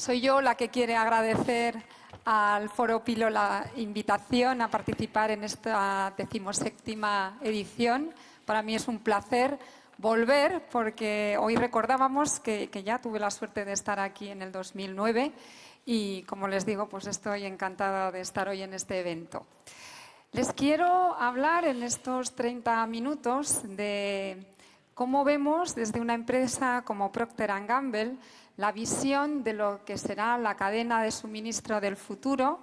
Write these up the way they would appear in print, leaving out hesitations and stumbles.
Soy yo la que quiere agradecer al Foro Pilo la invitación a participar en esta 17ª edición. Para mí es un placer volver porque hoy recordábamos que ya tuve la suerte de estar aquí en el 2009 y, como les digo, pues estoy encantada de estar hoy en este evento. Les quiero hablar en estos 30 minutos de cómo vemos desde una empresa como Procter & Gamble la visión de lo que será la cadena de suministro del futuro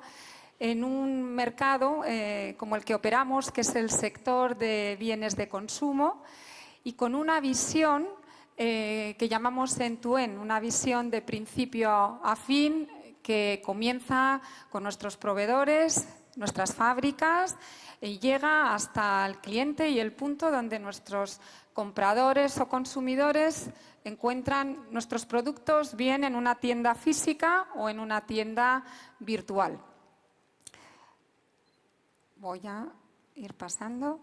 en un mercado como el que operamos, que es el sector de bienes de consumo, y con una visión que llamamos end-to-end, una visión de principio a fin que comienza con nuestros proveedores, nuestras fábricas, y llega hasta el cliente y el punto donde nuestros compradores o consumidores encuentran nuestros productos bien en una tienda física o en una tienda virtual. Voy a ir pasando.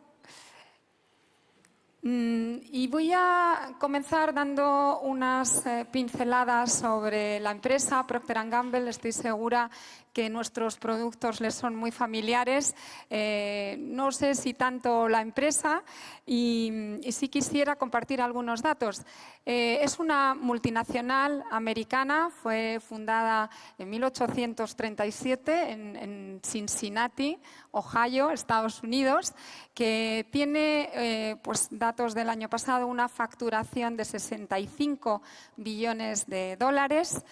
Y voy a comenzar dando unas pinceladas sobre la empresa Procter & Gamble. Estoy segura que nuestros productos les son muy familiares. No sé si tanto la empresa y sí quisiera compartir algunos datos. Es una multinacional americana, fue fundada en 1837 en Cincinnati, Ohio, Estados Unidos, que tiene pues datos del año pasado, una facturación de 65 billones de dólares.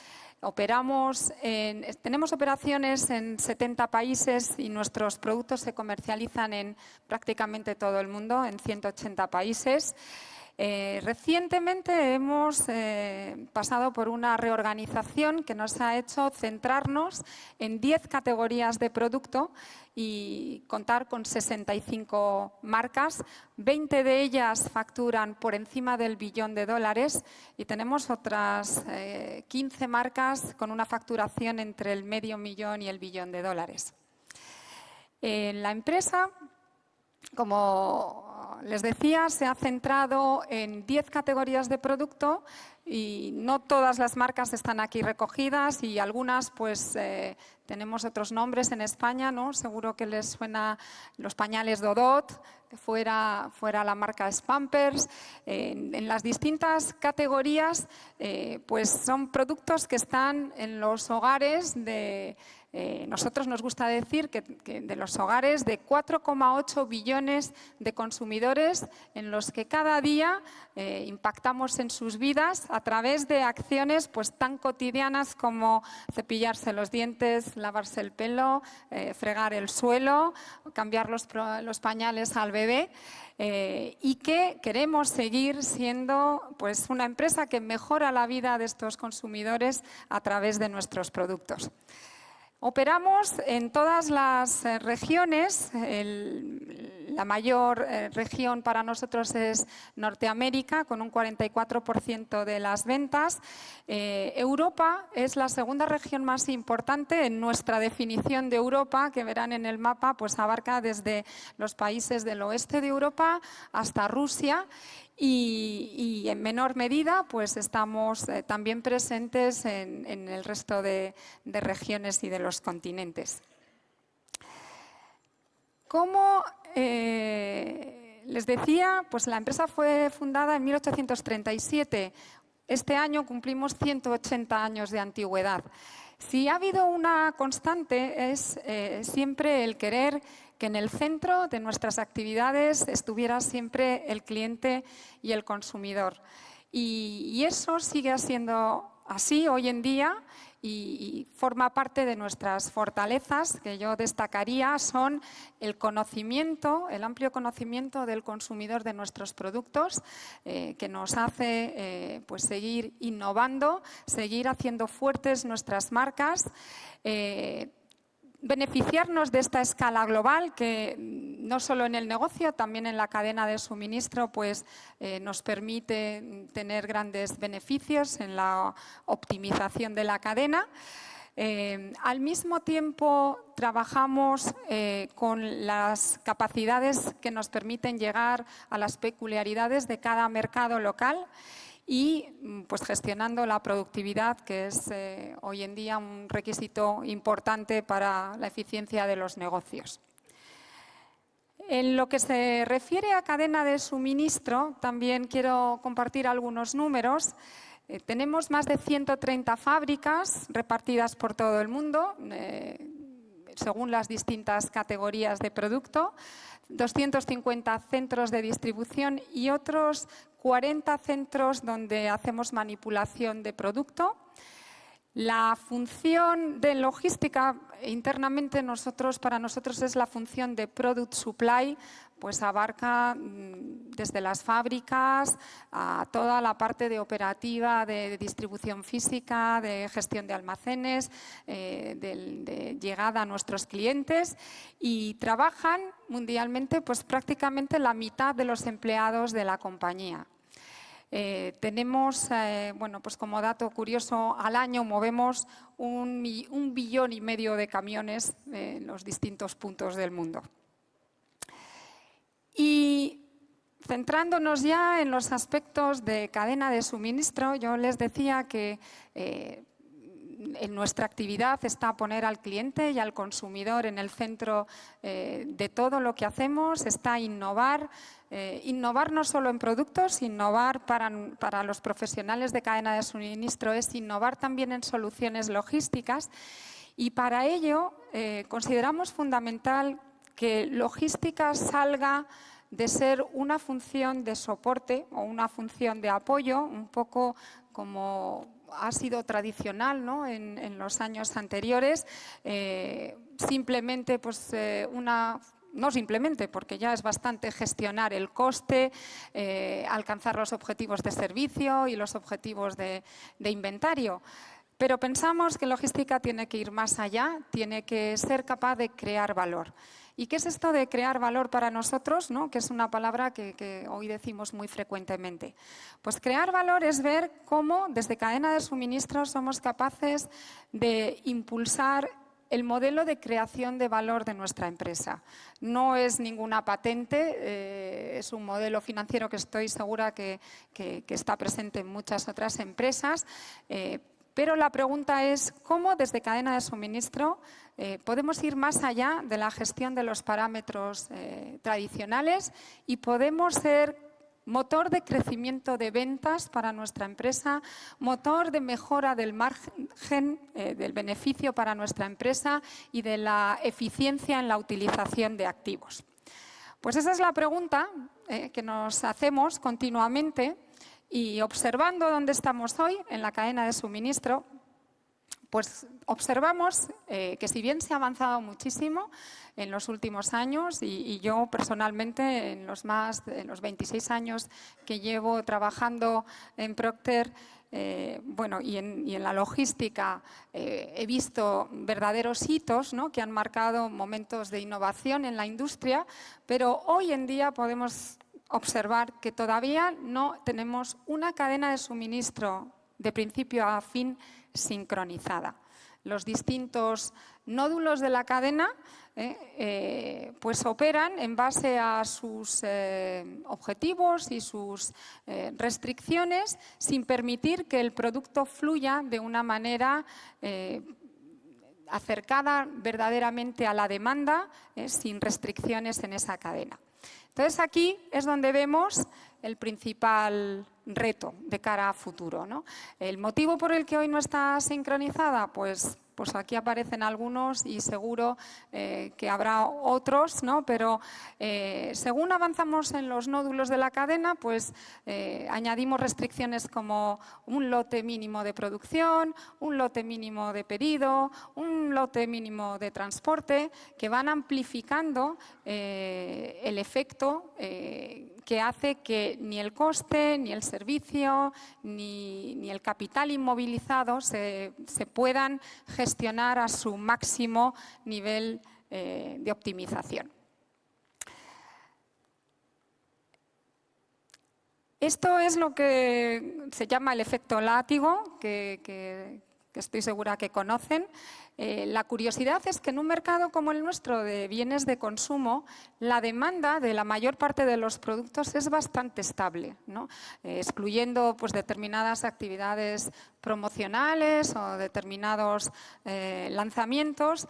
Tenemos operaciones en 70 países y nuestros productos se comercializan en prácticamente todo el mundo, en 180 países. Recientemente hemos pasado por una reorganización que nos ha hecho centrarnos en 10 categorías de producto y contar con 65 marcas. 20 de ellas facturan por encima del billón de dólares y tenemos otras 15 marcas con una facturación entre el medio millón y el billón de dólares. La empresa, como les decía, se ha centrado en 10 categorías de producto y no todas las marcas están aquí recogidas y algunas pues tenemos otros nombres en España, ¿no? Seguro que les suena los pañales Dodot, que fuera la marca Pampers. En las distintas categorías pues son productos que están en los hogares de nosotros nos gusta decir que de los hogares de 4,8 billones de consumidores en los que cada día impactamos en sus vidas a través de acciones pues tan cotidianas como cepillarse los dientes, lavarse el pelo, fregar el suelo, cambiar los pañales al bebé. Y que queremos seguir siendo pues una empresa que mejora la vida de estos consumidores a través de nuestros productos. Operamos en todas las regiones. La mayor región para nosotros es Norteamérica, con un 44% de las ventas. Europa es la segunda región más importante en nuestra definición de Europa, que verán en el mapa, pues abarca desde los países del oeste de Europa hasta Rusia. Y en menor medida pues estamos también presentes en el resto de regiones y de los continentes. Como les decía, pues la empresa fue fundada en 1837. Este año cumplimos 180 años de antigüedad. Si ha habido una constante es siempre el querer que en el centro de nuestras actividades estuviera siempre el cliente y el consumidor. Y eso sigue siendo así hoy en día y forma parte de nuestras fortalezas, que yo destacaría, son el conocimiento, el amplio conocimiento del consumidor de nuestros productos, que nos hace pues seguir innovando, seguir haciendo fuertes nuestras marcas, beneficiarnos de esta escala global que no solo en el negocio, también en la cadena de suministro pues nos permite tener grandes beneficios en la optimización de la cadena. Al mismo tiempo trabajamos con las capacidades que nos permiten llegar a las peculiaridades de cada mercado local y pues gestionando la productividad, que es hoy en día un requisito importante para la eficiencia de los negocios. En lo que se refiere a cadena de suministro, también quiero compartir algunos números. Tenemos más de 130 fábricas repartidas por todo el mundo, según las distintas categorías de producto, 250 centros de distribución y otros 40 centros donde hacemos manipulación de producto. La función de logística internamente para nosotros es la función de product supply, pues abarca desde las fábricas a toda la parte de operativa, de distribución física, de gestión de almacenes, de llegada a nuestros clientes, y trabajan mundialmente pues prácticamente la mitad de los empleados de la compañía. Tenemos, bueno, pues como dato curioso, al año movemos 1,5 billones de camiones en los distintos puntos del mundo. Y centrándonos ya en los aspectos de cadena de suministro, yo les decía que en nuestra actividad está poner al cliente y al consumidor en el centro de todo lo que hacemos, está innovar. Innovar no solo en productos, innovar para los profesionales de cadena de suministro es innovar también en soluciones logísticas, y para ello consideramos fundamental que logística salga de ser una función de soporte o una función de apoyo, un poco como ha sido tradicional, ¿no?, en los años anteriores, simplemente pues no simplemente, porque ya es bastante gestionar el coste, alcanzar los objetivos de servicio y los objetivos de inventario. Pero pensamos que logística tiene que ir más allá, tiene que ser capaz de crear valor. ¿Y qué es esto de crear valor para nosotros, ¿no?, que es una palabra que hoy decimos muy frecuentemente? Pues crear valor es ver cómo desde cadena de suministro somos capaces de impulsar el modelo de creación de valor de nuestra empresa. No es ninguna patente, es un modelo financiero que estoy segura que está presente en muchas otras empresas, pero la pregunta es cómo desde cadena de suministro podemos ir más allá de la gestión de los parámetros tradicionales y podemos ser motor de crecimiento de ventas para nuestra empresa, motor de mejora del margen, del beneficio para nuestra empresa y de la eficiencia en la utilización de activos. Pues esa es la pregunta que nos hacemos continuamente, y observando dónde estamos hoy en la cadena de suministro, pues observamos que si bien se ha avanzado muchísimo en los últimos años, y yo personalmente en los 26 años que llevo trabajando en Procter, bueno, y en la logística he visto verdaderos hitos, ¿no?, que han marcado momentos de innovación en la industria, pero hoy en día podemos observar que todavía no tenemos una cadena de suministro de principio a fin sincronizada. Los distintos nódulos de la cadena pues operan en base a sus objetivos y sus restricciones, sin permitir que el producto fluya de una manera acercada verdaderamente a la demanda, sin restricciones en esa cadena. Entonces aquí es donde vemos el principal reto de cara a futuro, ¿no? ¿El motivo por el que hoy no está sincronizada? Pues aquí aparecen algunos y seguro que habrá otros, ¿no? Pero según avanzamos en los nódulos de la cadena, pues añadimos restricciones como un lote mínimo de producción, un lote mínimo de pedido, un lote mínimo de transporte, que van amplificando el efecto que hace que ni el coste, ni el servicio, ni el capital inmovilizado se puedan gestionar a su máximo nivel de optimización. Esto es lo que se llama el efecto látigo, que que estoy segura que conocen. La curiosidad es que en un mercado como el nuestro de bienes de consumo, la demanda de la mayor parte de los productos es bastante estable, ¿no? Excluyendo pues, determinadas actividades promocionales o determinados lanzamientos.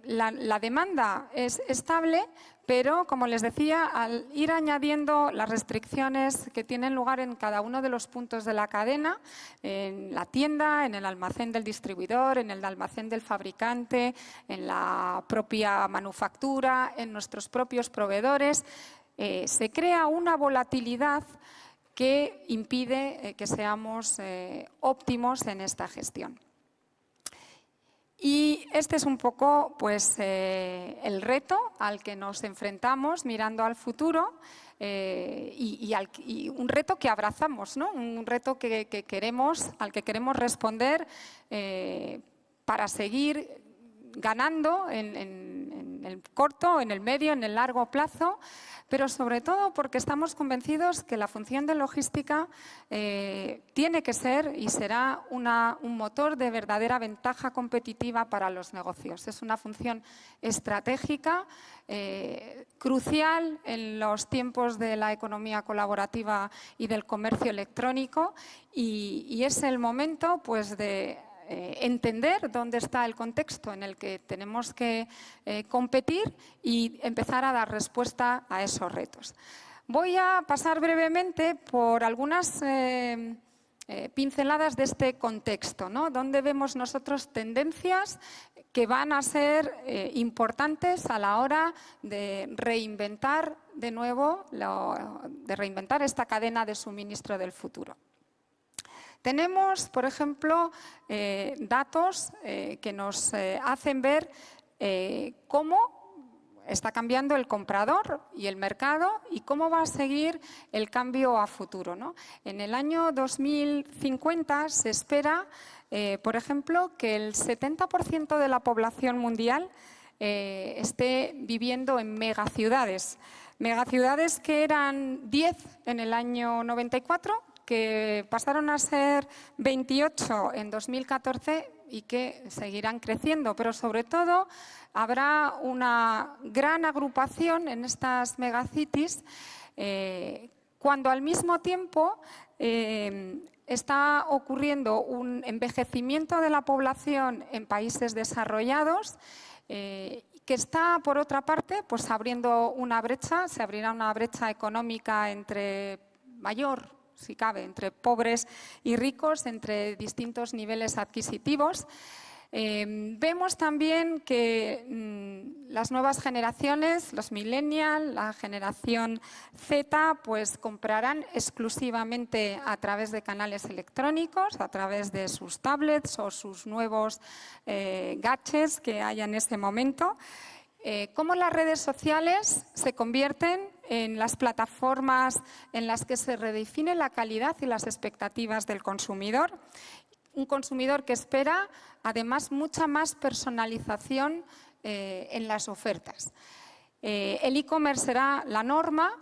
La demanda es estable, pero, como les decía, al ir añadiendo las restricciones que tienen lugar en cada uno de los puntos de la cadena, en la tienda, en el almacén del distribuidor, en el almacén del fabricante, en la propia manufactura, en nuestros propios proveedores, se crea una volatilidad que impide que seamos óptimos en esta gestión. Y este es un poco pues, el reto al que nos enfrentamos mirando al futuro y un reto que abrazamos, ¿no? Un reto al que queremos responder para seguir ganando en el corto, en el medio, en el largo plazo, pero sobre todo porque estamos convencidos que la función de logística tiene que ser y será un motor de verdadera ventaja competitiva para los negocios. Es una función estratégica, crucial en los tiempos de la economía colaborativa y del comercio electrónico y es el momento pues, de entender dónde está el contexto en el que tenemos que competir y empezar a dar respuesta a esos retos. Voy a pasar brevemente por algunas pinceladas de este contexto, ¿no? Donde vemos nosotros tendencias que van a ser importantes a la hora de reinventar de nuevo, de reinventar esta cadena de suministro del futuro. Tenemos, por ejemplo, datos que nos hacen ver cómo está cambiando el comprador y el mercado y cómo va a seguir el cambio a futuro, ¿no? En el año 2050 se espera, por ejemplo, que el 70% de la población mundial esté viviendo en megaciudades. Megaciudades que eran 10 en el año 94, que pasaron a ser 28 en 2014 y que seguirán creciendo, pero sobre todo habrá una gran agrupación en estas megacities cuando al mismo tiempo está ocurriendo un envejecimiento de la población en países desarrollados que está, por otra parte, pues abriendo una brecha, se abrirá una brecha económica entre mayor, si cabe, entre pobres y ricos, entre distintos niveles adquisitivos. Vemos también que las nuevas generaciones, los millennials, la generación Z, pues comprarán exclusivamente a través de canales electrónicos, a través de sus tablets o sus nuevos gadgets que haya en ese momento. Cómo las redes sociales se convierten en las plataformas en las que se redefine la calidad y las expectativas del consumidor. Un consumidor que espera, además, mucha más personalización en las ofertas. El e-commerce será la norma,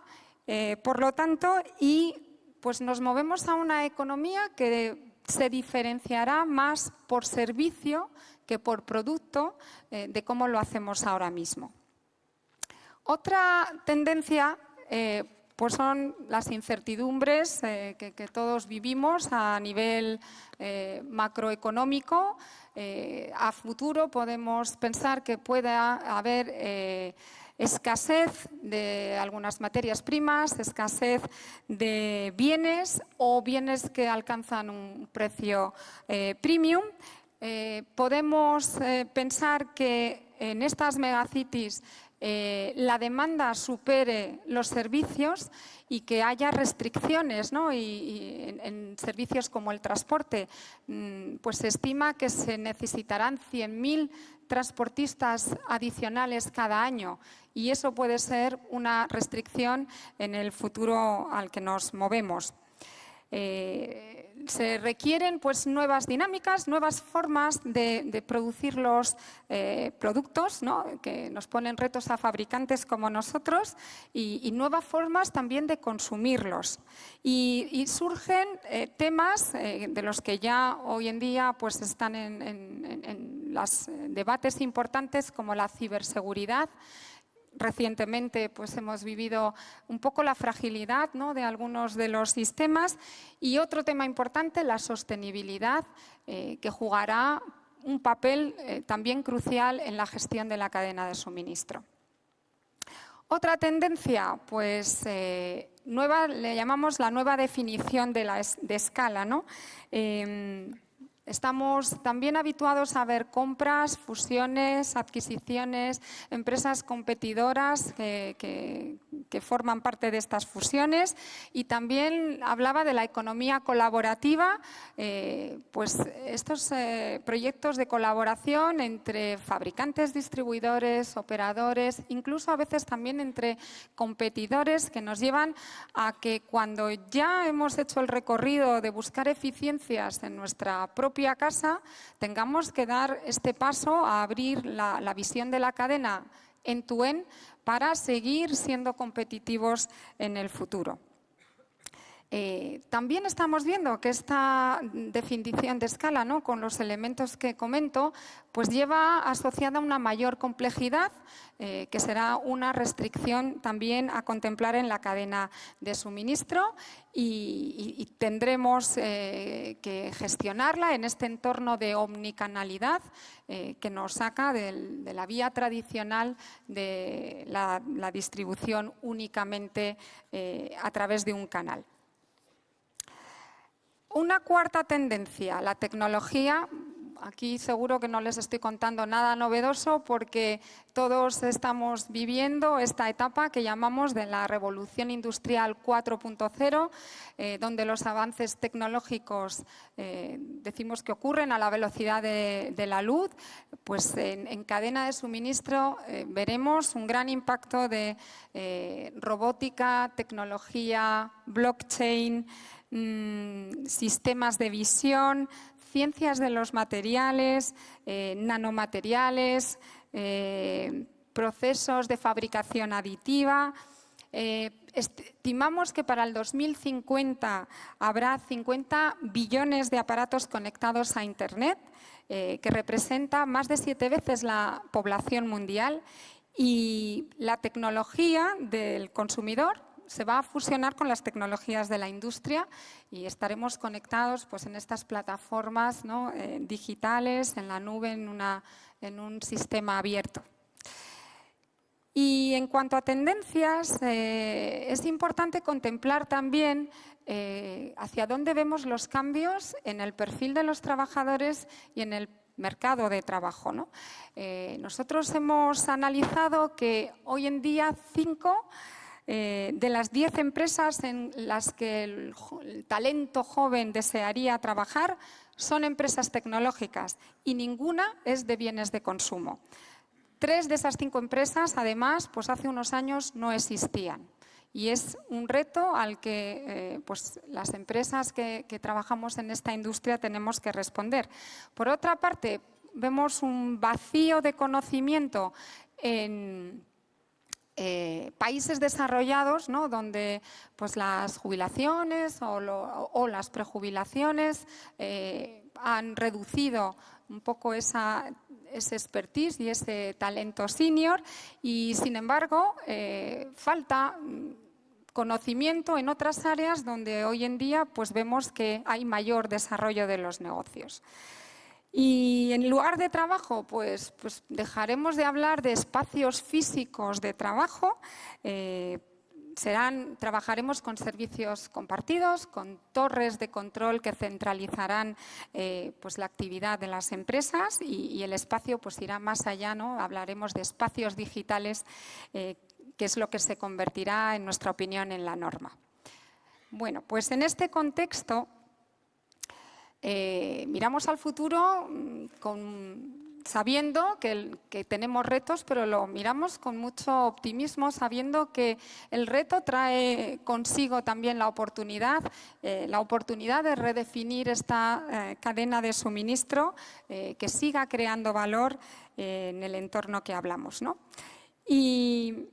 por lo tanto, y pues nos movemos a una economía que se diferenciará más por servicio que por producto de cómo lo hacemos ahora mismo. Otra tendencia pues son las incertidumbres que todos vivimos a nivel macroeconómico. A futuro podemos pensar que pueda haber escasez de algunas materias primas, escasez de bienes o bienes que alcanzan un precio premium. Podemos pensar que en estas megacities la demanda supere los servicios y que haya restricciones, ¿no? y en servicios como el transporte, pues se estima que se necesitarán 100.000 transportistas adicionales cada año y eso puede ser una restricción en el futuro al que nos movemos. Se requieren pues, nuevas dinámicas, nuevas formas de producir los productos, ¿no? Que nos ponen retos a fabricantes como nosotros y nuevas formas también de consumirlos. Y surgen temas de los que ya hoy en día pues, están en los debates importantes como la ciberseguridad. Recientemente pues, hemos vivido un poco la fragilidad, ¿no? de algunos de los sistemas y otro tema importante, la sostenibilidad, que jugará un papel también crucial en la gestión de la cadena de suministro. Otra tendencia, pues nueva, le llamamos la nueva definición de escala, ¿no? Estamos también habituados a ver compras, fusiones, adquisiciones, empresas competidoras que forman parte de estas fusiones y también hablaba de la economía colaborativa, pues estos proyectos de colaboración entre fabricantes, distribuidores, operadores, incluso a veces también entre competidores que nos llevan a que cuando ya hemos hecho el recorrido de buscar eficiencias en nuestra propia casa, tengamos que dar este paso a abrir la visión de la cadena end-to-end para seguir siendo competitivos en el futuro. También estamos viendo que esta definición de escala, ¿no? con los elementos que comento, pues lleva asociada una mayor complejidad, que será una restricción también a contemplar en la cadena de suministro y tendremos que gestionarla en este entorno de omnicanalidad que nos saca de la vía tradicional de la distribución únicamente a través de un canal. Una cuarta tendencia, la tecnología. Aquí seguro que no les estoy contando nada novedoso porque todos estamos viviendo esta etapa que llamamos de la revolución industrial 4.0, donde los avances tecnológicos decimos que ocurren a la velocidad de la luz. Pues en cadena de suministro veremos un gran impacto de robótica, tecnología, blockchain, sistemas de visión, ciencias de los materiales, nanomateriales, procesos de fabricación aditiva. Estimamos que para el 2050 habrá 50 billones de aparatos conectados a Internet, que representa más de 7 veces la población mundial, y la tecnología del consumidor se va a fusionar con las tecnologías de la industria y estaremos conectados pues, en estas plataformas, ¿no? Digitales, en la nube, en un sistema abierto. Y en cuanto a tendencias, es importante contemplar también hacia dónde vemos los cambios en el perfil de los trabajadores y en el mercado de trabajo, ¿no? Nosotros hemos analizado que hoy en día 5 de las 10 empresas en las que el talento joven desearía trabajar son empresas tecnológicas y ninguna es de bienes de consumo. 3 de esas 5 empresas, además, pues hace unos años no existían. Y es un reto al que pues las empresas que trabajamos en esta industria tenemos que responder. Por otra parte, vemos un vacío de conocimiento en países desarrollados, ¿no? donde pues, las jubilaciones o las prejubilaciones han reducido un poco ese expertise y ese talento senior y, sin embargo, falta conocimiento en otras áreas donde hoy en día pues, vemos que hay mayor desarrollo de los negocios. Y en lugar de trabajo, pues dejaremos de hablar de espacios físicos de trabajo, trabajaremos con servicios compartidos, con torres de control que centralizarán pues la actividad de las empresas y el espacio pues irá más allá, ¿no? Hablaremos de espacios digitales, que es lo que se convertirá, en nuestra opinión, en la norma. Bueno, pues en este contexto miramos al futuro con sabiendo que tenemos retos, pero lo miramos con mucho optimismo, sabiendo que el reto trae consigo también la oportunidad de redefinir esta cadena de suministro, que siga creando valor en el entorno que hablamos, ¿no? Y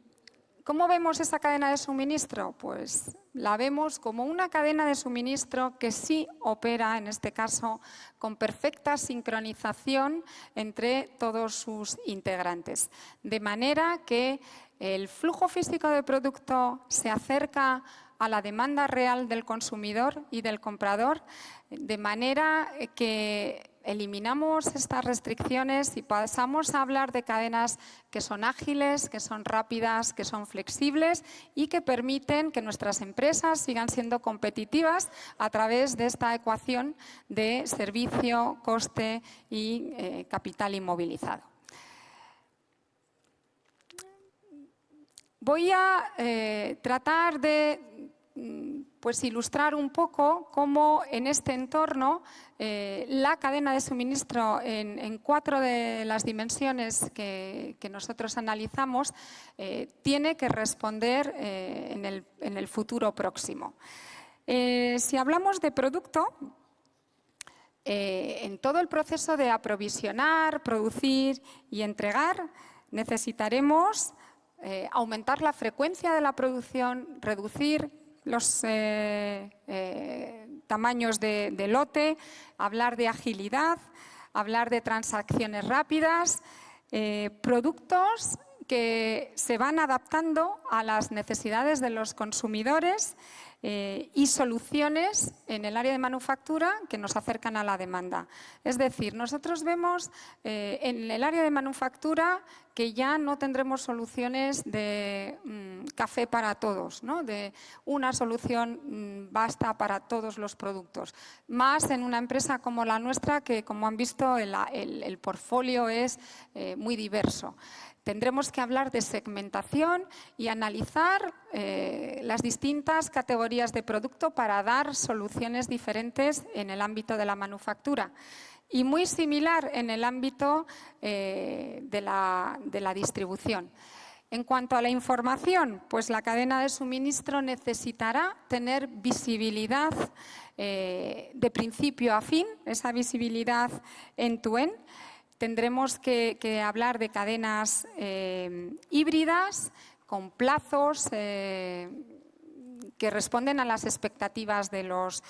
¿cómo vemos esa cadena de suministro? Pues la vemos como una cadena de suministro que sí opera, en este caso, con perfecta sincronización entre todos sus integrantes. De manera que el flujo físico de producto se acerca a la demanda real del consumidor y del comprador, de manera que eliminamos estas restricciones y pasamos a hablar de cadenas que son ágiles, que son rápidas, que son flexibles y que permiten que nuestras empresas sigan siendo competitivas a través de esta ecuación de servicio, coste y capital inmovilizado. Voy a tratar de ilustrar un poco cómo en este entorno la cadena de suministro en 4 de las dimensiones que nosotros analizamos tiene que responder en el futuro próximo. Si hablamos de producto, en todo el proceso de aprovisionar, producir y entregar necesitaremos aumentar la frecuencia de la producción, reducir los tamaños de lote, hablar de agilidad, hablar de transacciones rápidas, productos que se van adaptando a las necesidades de los consumidores y soluciones en el área de manufactura que nos acercan a la demanda. Es decir, nosotros vemos en el área de manufactura que ya no tendremos soluciones de café para todos, ¿no? De una solución basta para todos los productos. Más en una empresa como la nuestra, que como han visto el portfolio es muy diverso. Tendremos que hablar de segmentación y analizar las distintas categorías de producto para dar soluciones diferentes en el ámbito de la manufactura. Y muy similar en el ámbito de la distribución. En cuanto a la información, pues la cadena de suministro necesitará tener visibilidad de principio a fin, esa visibilidad end-to-end. Tendremos que hablar de cadenas híbridas, con plazos que responden a las expectativas de los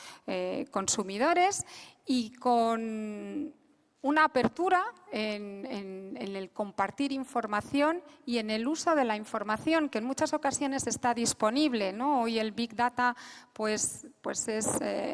consumidores y con una apertura en el compartir información y en el uso de la información, que en muchas ocasiones está disponible, ¿no? Hoy el Big Data pues es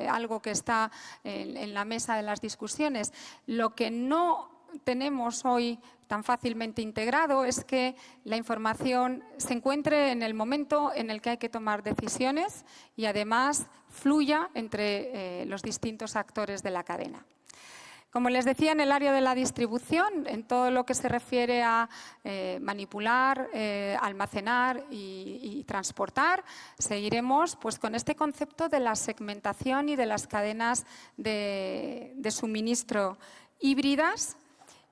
algo que está en la mesa de las discusiones. Lo que no tenemos hoy tan fácilmente integrado es que la información se encuentre en el momento en el que hay que tomar decisiones y además fluya entre los distintos actores de la cadena. Como les decía, en el área de la distribución, en todo lo que se refiere a manipular, almacenar y transportar, seguiremos pues, con este concepto de la segmentación y de las cadenas de suministro híbridas.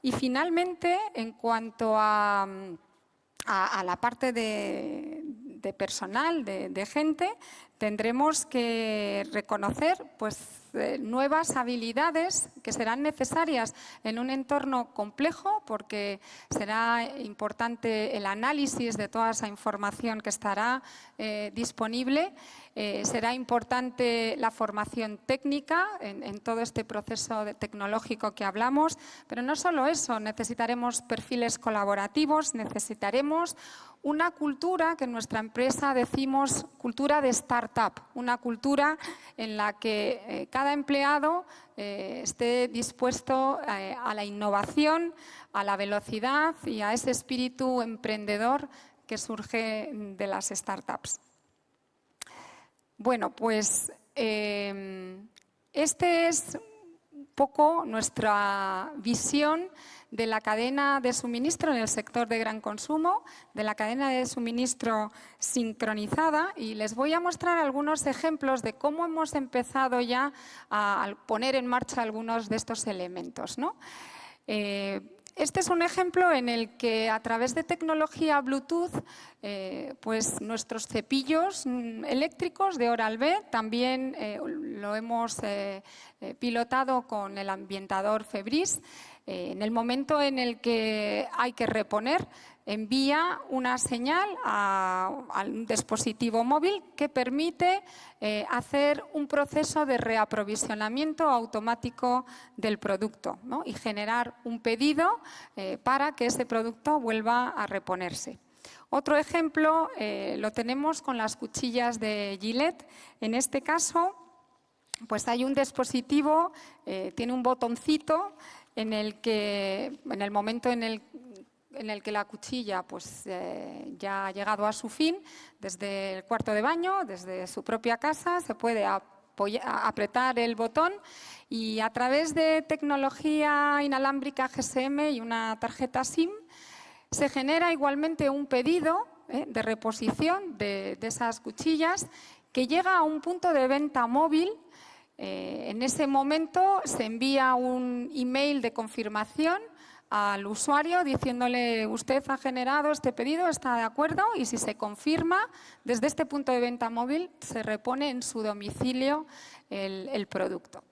Y finalmente, en cuanto a la parte de personal, de gente, tendremos que reconocer pues, nuevas habilidades que serán necesarias en un entorno complejo, porque será importante el análisis de toda esa información que estará disponible. Será importante la formación técnica en todo este proceso tecnológico que hablamos, pero no solo eso, necesitaremos perfiles colaborativos, necesitaremos una cultura que en nuestra empresa decimos cultura de startup, una cultura en la que cada empleado esté dispuesto a la innovación, a la velocidad y a ese espíritu emprendedor que surge de las startups. Bueno, pues este es un poco nuestra visión de la cadena de suministro en el sector de gran consumo, de la cadena de suministro sincronizada, y les voy a mostrar algunos ejemplos de cómo hemos empezado ya a poner en marcha algunos de estos elementos, ¿no? Este es un ejemplo en el que a través de tecnología Bluetooth, pues nuestros cepillos eléctricos de Oral-B también lo hemos pilotado con el ambientador Febris. En el momento en el que hay que reponer, envía una señal al dispositivo móvil que permite hacer un proceso de reaprovisionamiento automático del producto, ¿no? Y generar un pedido para que ese producto vuelva a reponerse. Otro ejemplo lo tenemos con las cuchillas de Gillette. En este caso, pues hay un dispositivo, tiene un botoncito en el que, en el momento en el que la cuchilla pues, ya ha llegado a su fin, desde el cuarto de baño, desde su propia casa, se puede apretar el botón y a través de tecnología inalámbrica GSM y una tarjeta SIM, se genera igualmente un pedido de reposición de esas cuchillas que llega a un punto de venta móvil. En ese momento se envía un email de confirmación al usuario diciéndole: usted ha generado este pedido, está de acuerdo, y si se confirma, desde este punto de venta móvil se repone en su domicilio el producto.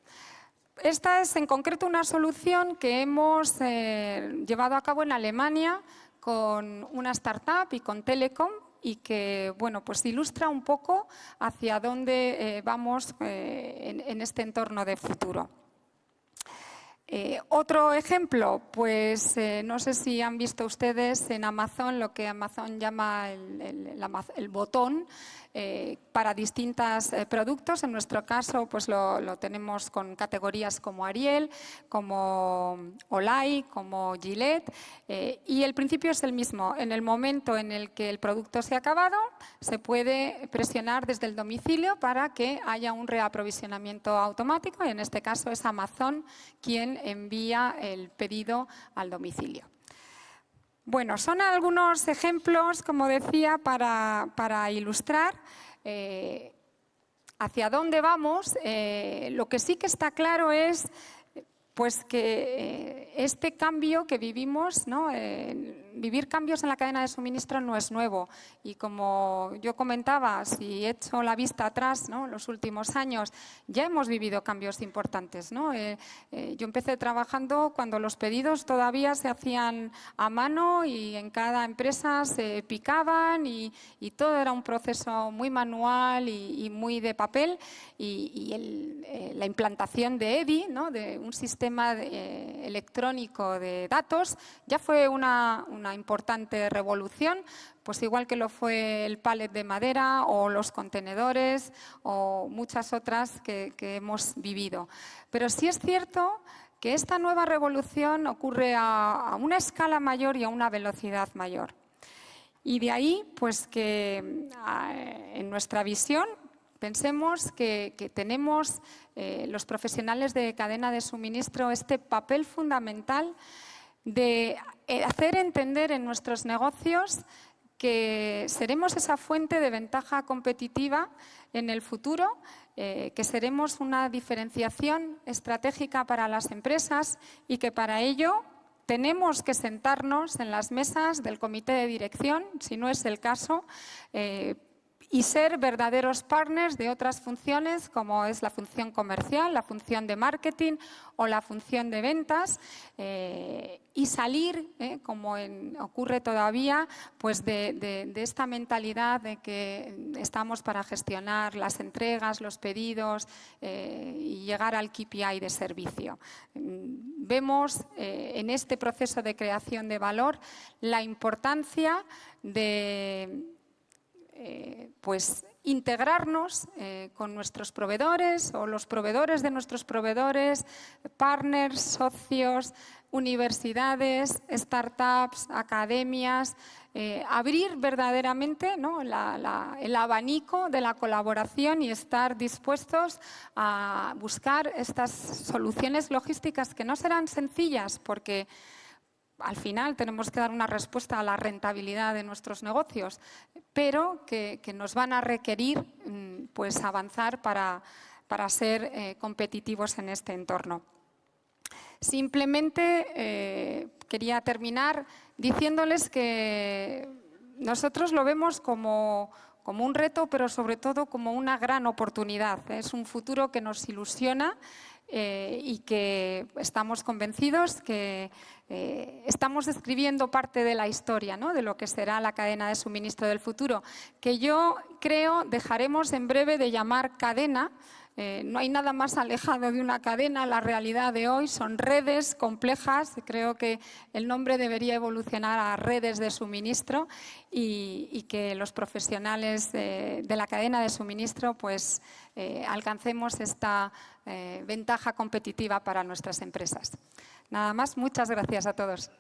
Esta es en concreto una solución que hemos llevado a cabo en Alemania con una startup y con Telecom, y que bueno, pues ilustra un poco hacia dónde vamos en este entorno de futuro. Otro ejemplo, pues no sé si han visto ustedes en Amazon lo que Amazon llama el botón para distintos productos. En nuestro caso, pues lo tenemos con categorías como Ariel, como Olay, como Gillette, y el principio es el mismo. En el momento en el que el producto se ha acabado, se puede presionar desde el domicilio para que haya un reaprovisionamiento automático, y en este caso es Amazon quien envía el pedido al domicilio. Bueno, son algunos ejemplos, como decía, para ilustrar hacia dónde vamos. Lo que sí que está claro es pues que este cambio que vivimos, ¿no? Vivir cambios en la cadena de suministro no es nuevo. Y como yo comentaba, si echo la vista atrás, ¿no? Los últimos años, ya hemos vivido cambios importantes, ¿no? Yo empecé trabajando cuando los pedidos todavía se hacían a mano y en cada empresa se picaban y todo era un proceso muy manual y muy de papel. La implantación de EDI, ¿no? De un sistema electrónico de datos, ya fue una importante revolución, pues igual que lo fue el pallet de madera o los contenedores o muchas otras que hemos vivido. Pero sí es cierto que esta nueva revolución ocurre a una escala mayor y a una velocidad mayor. Y de ahí, pues que en nuestra visión, pensemos que tenemos los profesionales de cadena de suministro este papel fundamental de hacer entender en nuestros negocios que seremos esa fuente de ventaja competitiva en el futuro, que seremos una diferenciación estratégica para las empresas y que para ello tenemos que sentarnos en las mesas del comité de dirección, si no es el caso, y ser verdaderos partners de otras funciones como es la función comercial, la función de marketing o la función de ventas, y salir, como ocurre todavía, pues de esta mentalidad de que estamos para gestionar las entregas, los pedidos y llegar al KPI de servicio. Vemos en este proceso de creación de valor la importancia de pues integrarnos con nuestros proveedores o los proveedores de nuestros proveedores, partners, socios, universidades, startups, academias, abrir verdaderamente, ¿no? el abanico de la colaboración y estar dispuestos a buscar estas soluciones logísticas que no serán sencillas porque al final tenemos que dar una respuesta a la rentabilidad de nuestros negocios, pero que nos van a requerir pues, avanzar para ser competitivos en este entorno. Simplemente quería terminar diciéndoles que nosotros lo vemos como un reto, pero sobre todo como una gran oportunidad. Es un futuro que nos ilusiona y que estamos convencidos que estamos escribiendo parte de la historia, ¿no?, de lo que será la cadena de suministro del futuro, que yo creo dejaremos en breve de llamar cadena. No hay nada más alejado de una cadena. La realidad de hoy son redes complejas. Creo que el nombre debería evolucionar a redes de suministro y que los profesionales de la cadena de suministro pues, alcancemos esta ventaja competitiva para nuestras empresas. Nada más, muchas gracias a todos.